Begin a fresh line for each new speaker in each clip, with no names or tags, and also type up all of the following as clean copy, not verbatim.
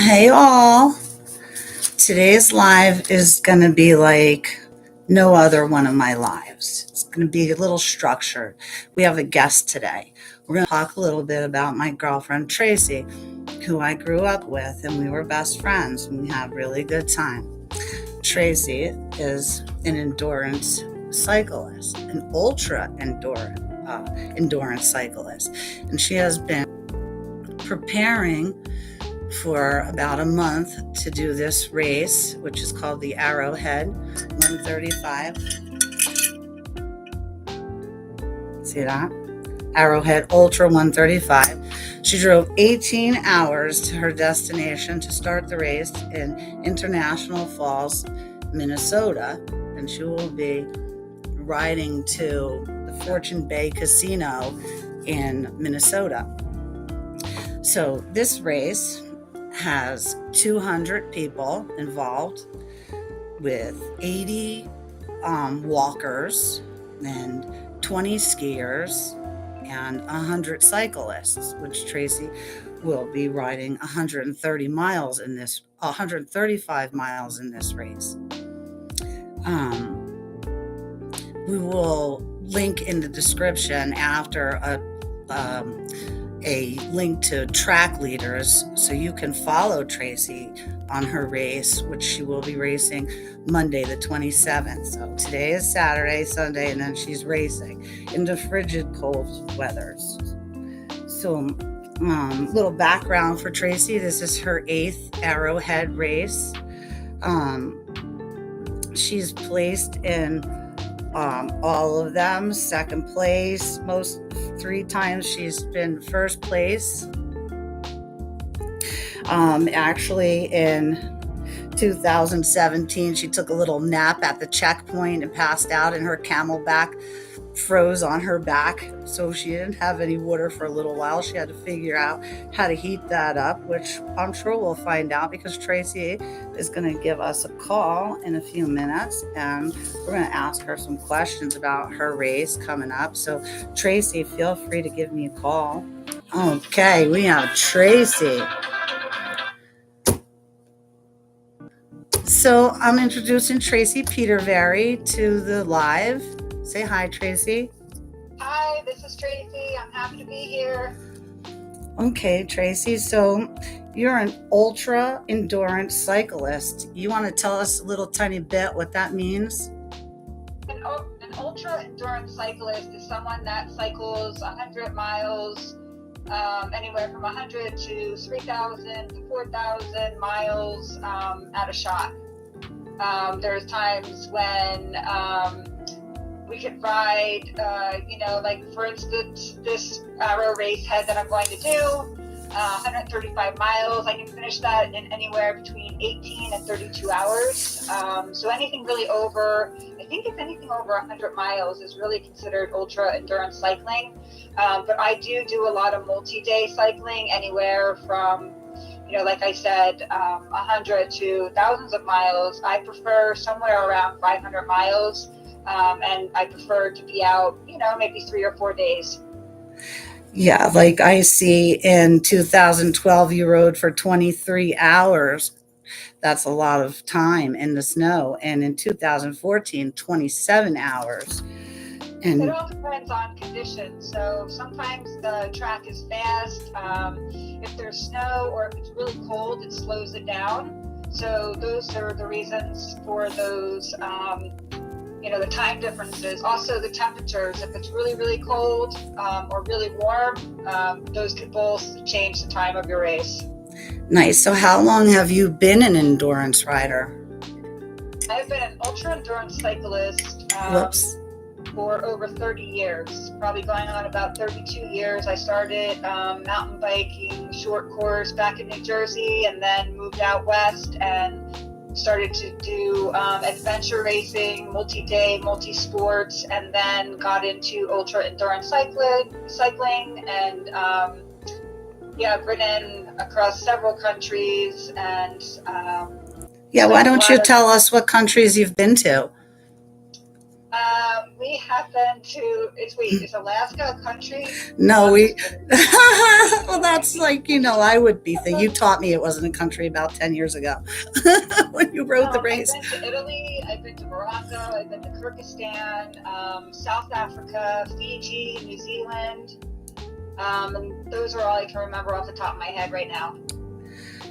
Hey all, today's live is going to be like no other one of my lives. It's going to be a little structured. We have a guest today. We're going to talk a little bit about my girlfriend Tracey, who I grew up with, and we were best friends and we had a really good time. Tracey is an endurance cyclist, an ultra endurance cyclist, and she has been preparing for about a month to do this race, which is called the Arrowhead 135. See that? Arrowhead Ultra 135. She drove 18 hours to her destination to start the race in International Falls, Minnesota, and she will be riding to the Fortune Bay Casino in Minnesota. So this race has 200 people involved with 80 walkers and 20 skiers and 100 cyclists, which Tracey will be riding 135 miles in this race. We will link in the description after a link to track leaders so you can follow Tracey on her race, which she will be racing Monday the 27th. So today is Saturday, Sunday, and then she's racing in the frigid cold weathers. So little background for Tracey. This is her 8th Arrowhead race. She's placed in all of them, second place. Most 3 times she's been first place. Actually in 2017, she took a little nap at the checkpoint and passed out, and her camelback froze on her back. So she didn't have any water for a little while. She had to figure out how to heat that up, which I'm sure we'll find out because Tracey is going to give us a call in a few minutes, and we're going to ask her some questions about her race coming up. So Tracey, feel free to give me a call. Okay, we have Tracey. So I'm introducing Tracey Peterberry to the live. Say hi, Tracey.
Hi, this is Tracey. I'm happy to be here.
Okay, Tracey. So you're an ultra endurance cyclist. You want to tell us a little tiny bit what that means?
An ultra endurance cyclist is someone that cycles 100 miles, anywhere from 100 to 3,000 to 4,000 miles at a shot. There's times when we could ride, like for instance, this Arrow race head that I'm going to do, 135 miles. I can finish that in anywhere between 18 and 32 hours. So anything really over, I think if anything over 100 miles is really considered ultra endurance cycling. But I do a lot of multi-day cycling, anywhere from, like I said, 100 to thousands of miles. I prefer somewhere around 500 miles. And I prefer to be out, maybe 3 or 4 days.
Yeah, like I see in 2012, you rode for 23 hours. That's a lot of time in the snow. And in 2014, 27 hours. And
it all depends on conditions. So sometimes the track is fast. If there's snow or if it's really cold, it slows it down. So those are the reasons for those, the time differences. Also the temperatures. If it's really, really cold or really warm, those could both change the time of your race.
Nice. So how long have you been an endurance rider?
I've been an ultra endurance cyclist for over 30 years, probably going on about 32 years. I started mountain biking short course back in New Jersey, and then moved out west and started to do adventure racing, multi-day, multi-sports, and then got into ultra endurance cycling, and I've ridden across several countries. And
why don't you tell us what countries you've been to?
we have been to, is Alaska a country?
No,
we.
well, that's like, I would be thinking. You taught me it wasn't a country about 10 years ago when you wrote the race.
I've been to Italy, I've been to Morocco, I've been to Kyrgyzstan, South Africa, Fiji, New Zealand. And those are all I can remember off the top of my head right now.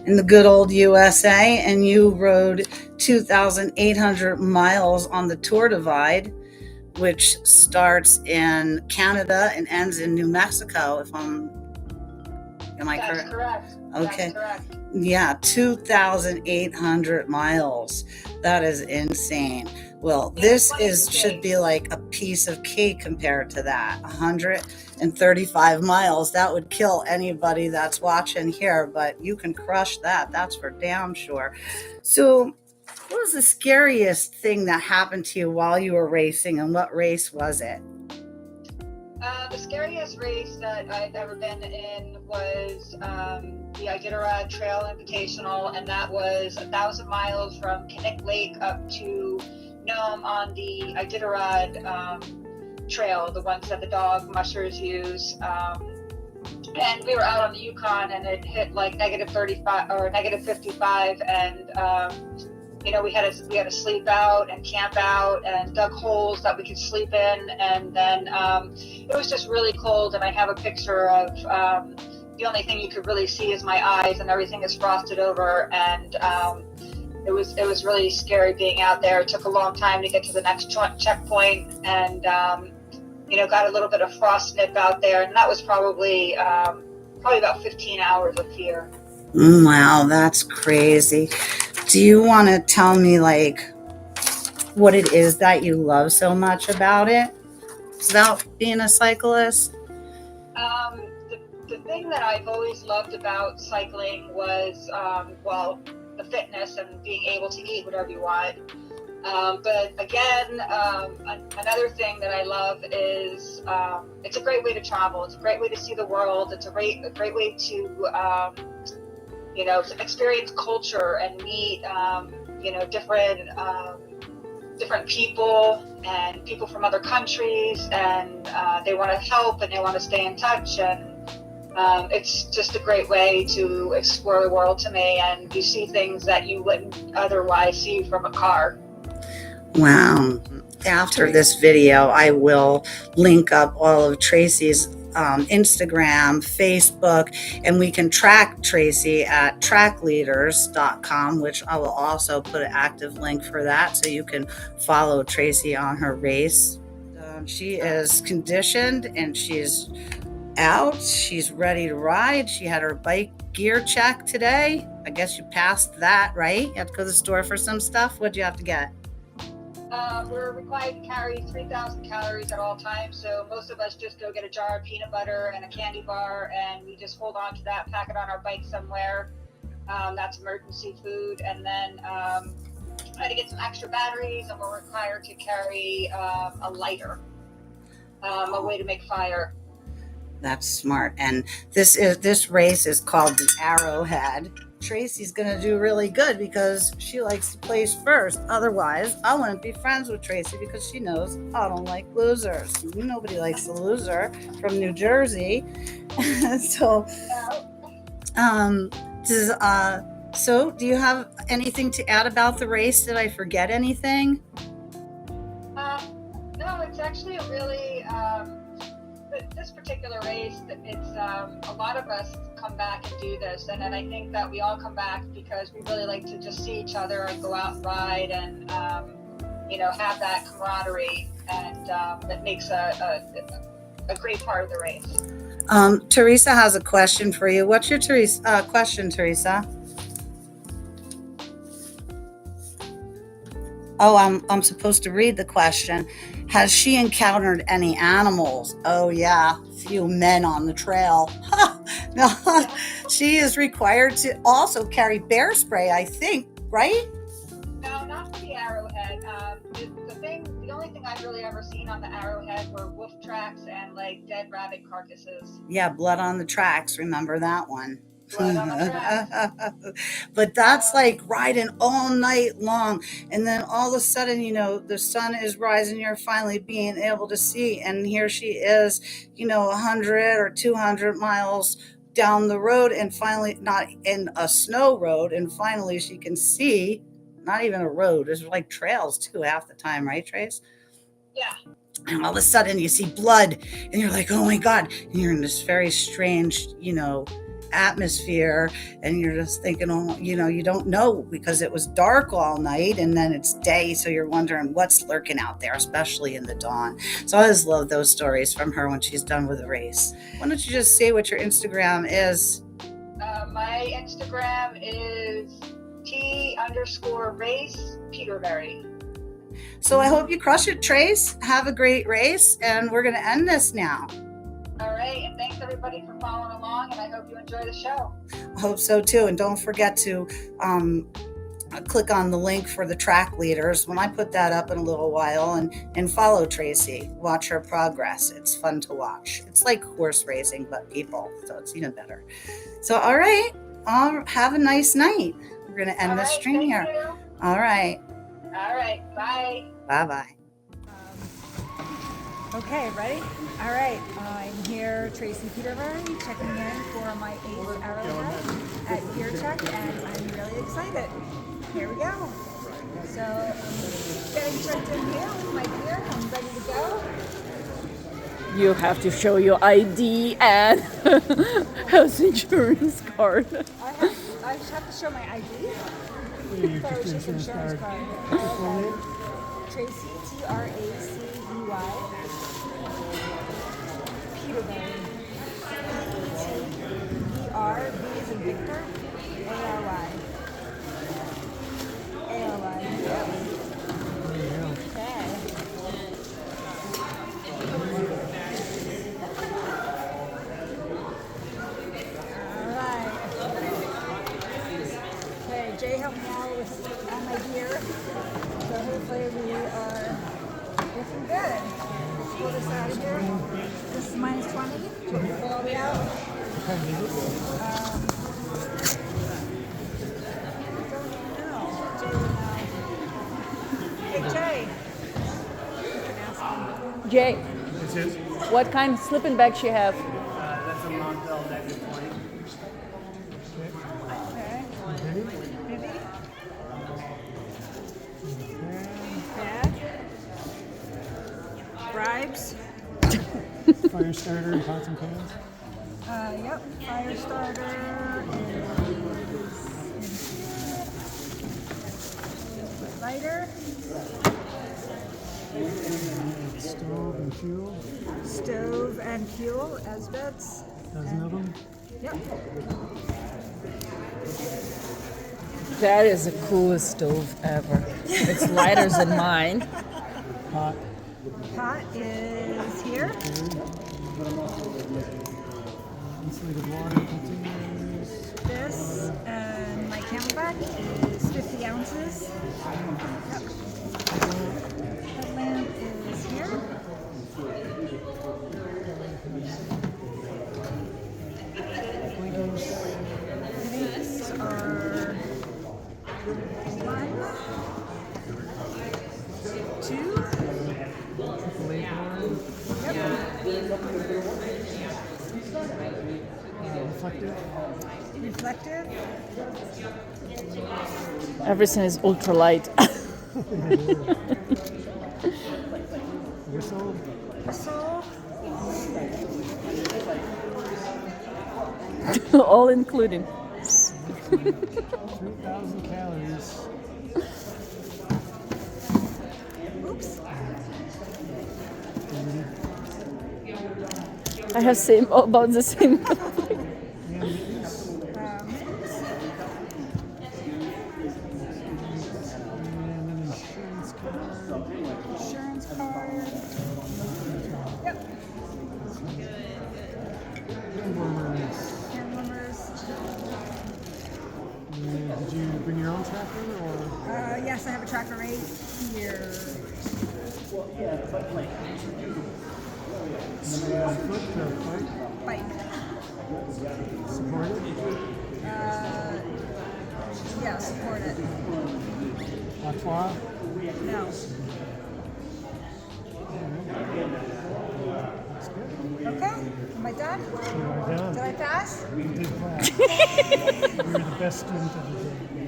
In the good old USA, and you rode 2,800 miles on the Tour Divide, which starts in Canada and ends in New Mexico, am I correct?
That's correct.
Okay.
That's correct.
Yeah, 2,800 miles. That is insane. Well, this should be like a piece of cake compared to that. 135 miles. That would kill anybody that's watching here, but you can crush that. That's for damn sure. So, what was the scariest thing that happened to you while you were racing, and what race was it?
The scariest race that I've ever been in was the Iditarod Trail Invitational, and that was 1,000 miles from Kinnick Lake up to Nome on the Iditarod Trail, the ones that the dog mushers use. And we were out on the Yukon, and it hit like negative 35 or negative 55, and we had to sleep out and camp out and dug holes that we could sleep in, and then it was just really cold. And I have a picture of the only thing you could really see is my eyes, and everything is frosted over, and it was really scary being out there. It took a long time to get to the next checkpoint, and got a little bit of frost nip out there, and that was probably about 15 hours of fear.
Wow, that's crazy. Do you want to tell me what it is that you love so much about it? About being a cyclist?
The thing that I've always loved about cycling was, the fitness and being able to eat whatever you want. But again, another thing that I love is it's a great way to travel. It's a great way to see the world. It's a great way to experience culture and meet different people and people from other countries, and they want to help and they want to stay in touch, and it's just a great way to explore the world to me, and you see things that you wouldn't otherwise see from a car.
Wow. After this video, I will link up all of Tracey's Instagram, Facebook, and we can track Tracey at trackleaders.com, which I will also put an active link for that, so you can follow Tracey on her race. She is conditioned and she's out. She's ready to ride. She had her bike gear check today. I guess you passed that, right? You have to go to the store for some stuff. What'd you have to get?
We're required to carry 3,000 calories at all times, so most of us just go get a jar of peanut butter and a candy bar, and we just hold on to that, pack it on our bike somewhere. That's emergency food. And then try to get some extra batteries, and we're required to carry a lighter, a way to make fire.
That's smart. And this race is called the Arrowhead. Tracey's going to do really good because she likes to place first. Otherwise, I wouldn't be friends with Tracey because she knows I don't like losers. Nobody likes a loser from New Jersey. So do you have anything to add about the race? Did I forget anything?
No, it's actually a really this particular race, it's a lot of us come back and do this, and I think that we all come back because we really like to just see each other and go out and ride, and have that camaraderie, and that makes a great part of the race.
Teresa has a question for you. What's your question, Teresa? Oh, I'm supposed to read the question. Has she encountered any animals? Oh yeah, a few men on the trail. No, she is required to also carry bear spray, I think, right?
No, not for the Arrowhead. The only thing I've really ever seen on the Arrowhead were wolf tracks and like dead rabbit carcasses.
Yeah, blood on the tracks. Remember that one?
blood on the track.
But that's like riding all night long. And then all of a sudden, the sun is rising. You're finally being able to see. And here she is, 100 or 200 miles down the road, and finally, not in a snow road. And finally, she can see not even a road. There's like trails too, half the time, right, Trace?
Yeah.
And all of a sudden you see blood and you're like, oh my God. And you're in this very strange, atmosphere, and you're just thinking, oh, you don't know, because it was dark all night and then it's day. So you're wondering what's lurking out there, especially in the dawn. So I always love those stories from her when she's done with the race. Why don't you just say what your Instagram is?
My Instagram is T_race Peterberry.
So I hope you crush it, Trace. Have a great race, and we're going to end this now.
All right, and thanks everybody for following along, and I hope you enjoy the show.
I hope so too, and don't forget to click on the link for the track leaders when I put that up in a little while, and follow Tracey. Watch her progress. It's fun to watch. It's like horse racing, but people, so it's even better. So, all right, have a nice night. We're going to end the stream here.
You.
All right.
All right, bye.
Bye-bye.
Okay, ready? All right, I'm here, Tracey Peterberry, checking in for my 8th Arrowhead at Gear Check, and I'm really excited. Here we go. So, getting checked in here with my gear. I'm ready to go.
You have to show your ID and health insurance card.
I just have to show my ID. So it's just insurance card. Okay. Tracey, Tracey. Peterberry. P-E-T-E-R, V as in Victor, A-R-Y. A-R-Y. Yep. Okay. Alright. Okay, Jay helped me out with all my gear. So hopefully we are looking good. Pull this out of here. This is -20. Pull all the way out. Don't know. Jay would know. Hey, Jay. You can ask him.
Jay,
This is?
what kind of sleeping bags you have?
That's a Montel -20.
Okay. Maybe? Bribes.
Fire starter, pots and pans.
Yep. Fire starter is lighter.
Stove and fuel.
Stove and fuel as beds.
Dozen of them.
Yep.
That is the coolest stove ever. It's lighter than mine.
Pot.
Pot is here.
Insulated water containers.
This and my Camelback is 50 ounces. Yep. Headlamp is here.
Blinkers.
These are 1, 2.
AAA board. Reflective.
Reflective.
Everything is ultra light.
Whistle.
Whistle.
All including.
3,000 calories.
Oops.
I have about the same.
And mittens. And an insurance card.
Insurance card. Yep.
And warmers.
Hand warmers.
And did you bring your own tracker or?
Yes, I have a tracker right here.
Foot or bike?
Bike.
Supported.
Yeah, support it.
Latois?
No.
That's good.
Okay, am I done?
You are done.
Did I pass?
You did well. You were the best student of the day.